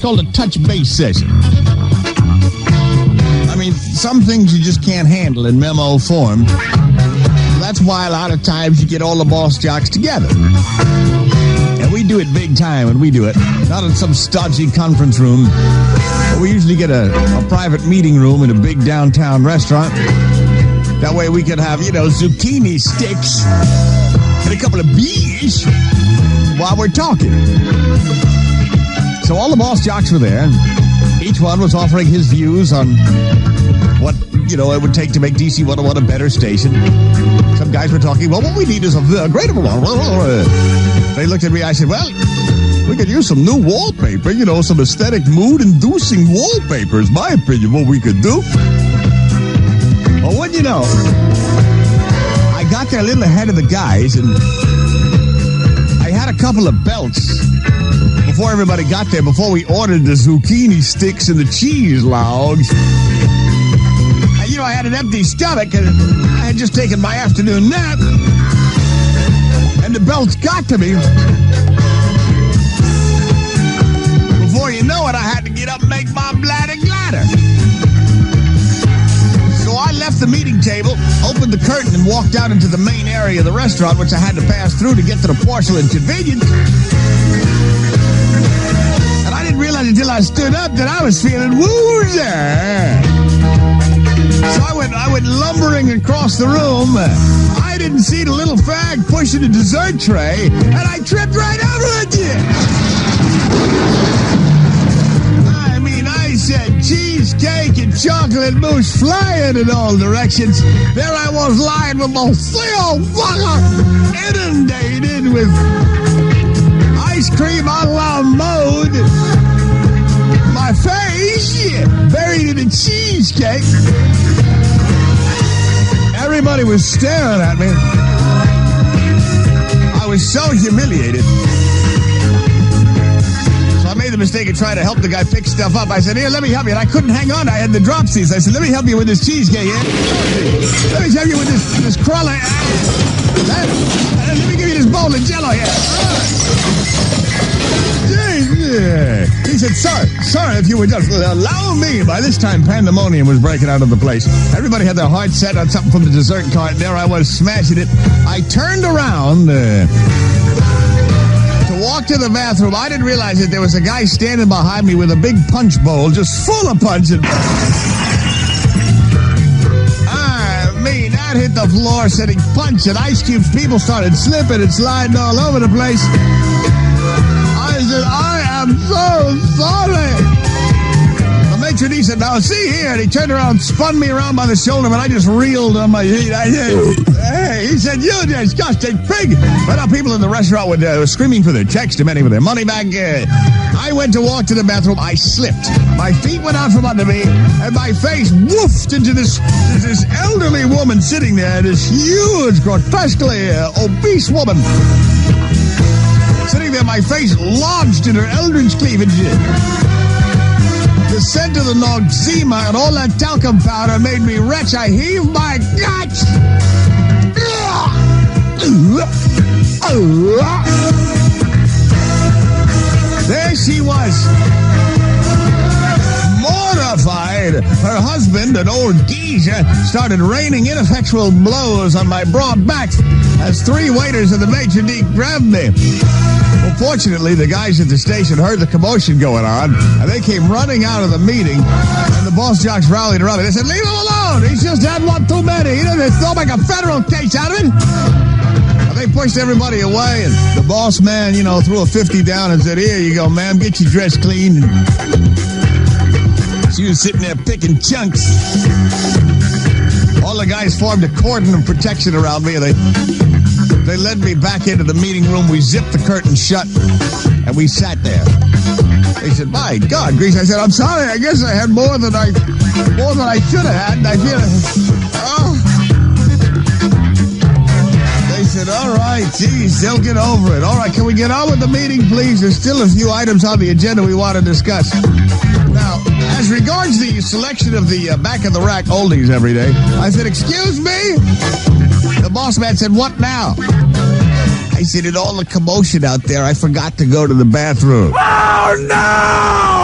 called a touch base session. I mean, some things you just can't handle in memo form. That's why a lot of times you get all the boss jocks together. And we do it big time when we do it. Not in some stodgy conference room. But we usually get a private meeting room in a big downtown restaurant. That way we can have, zucchini sticks and a couple of beers while we're talking. So all the boss jocks were there. Each one was offering his views on what, it would take to make DC101 a better station. Some guys were talking, well, what we need is a greater one. They looked at me, I said, well, we could use some new wallpaper, some aesthetic mood-inducing wallpaper is my opinion what we could do. Well, wouldn't you know, I got there a little ahead of the guys, and I had a couple of belts before everybody got there, before we ordered the zucchini sticks and the cheese logs. And, I had an empty stomach, and I had just taken my afternoon nap, and the belts got to me. Before you know it, I had to get up and make my bladder gladder. So I left the meeting table, opened the curtain, and walked out into the main area of the restaurant, which I had to pass through to get to the porcelain convenience. And I didn't realize until I stood up that I was feeling woozy. So I went lumbering across the room. I didn't see the little fag pushing the dessert tray, and I tripped right over it. I said cheesecake and chocolate mousse flying in all directions. There I was lying with my seal inundated with ice cream a la mode. My face buried in a cheesecake. Everybody was staring at me. I was so humiliated. I made the mistake of trying to help the guy pick stuff up. I said, here, let me help you. And I couldn't hang on. I had the dropsies. I said, let me help you with this cheesecake here. Let me help you with this cruller. Let me give you this bowl of Jell-O here. He said, sir, if you would just allow me. By this time, pandemonium was breaking out of the place. Everybody had their heart set on something from the dessert cart. There I was smashing it. I turned around walked to the bathroom. I didn't realize that there was a guy standing behind me with a big punch bowl just full of punch. And that hit the floor sitting punch and ice cubes. People started slipping and sliding all over the place. I said, I am so sorry. The maitre d' said, now see here. And he turned around, spun me around by the shoulder, but I just reeled on my feet. I said, hey, he said, you disgusting pig. But now people in the restaurant were screaming for their checks, demanding for their money back. I went to walk to the bathroom. I slipped. My feet went out from under me, and my face woofed into this elderly woman sitting there, this huge, grotesquely obese woman. Sitting there, my face lodged in her eldritch cleavage. The scent of the Noxzema and all that talcum powder made me retch. I heaved my guts. There she was, mortified. Her husband, an old geezer, started raining ineffectual blows on my broad back as three waiters and the maitre d' grabbed me. Well, fortunately, the guys at the station heard the commotion going on, and they came running out of the meeting, and the boss jocks rallied around me. They said, leave him alone. He's just had one too many. They'll make a federal case out of it. They pushed everybody away, and the boss man, threw a 50 down and said, here you go, ma'am, get your dress clean. And she was sitting there picking chunks. All the guys formed a cordon of protection around me, and they led me back into the meeting room. We zipped the curtain shut, and we sat there. They said, my God, Grease. I said, I'm sorry, I guess I had more than I should have had, and I feel They said, all right, geez, they'll get over it. All right, can we get on with the meeting, please? There's still a few items on the agenda we want to discuss. Now, as regards the selection of the back of the rack oldies every day, I said, excuse me? The boss man said, what now? I said, in all the commotion out there, I forgot to go to the bathroom. Oh, no!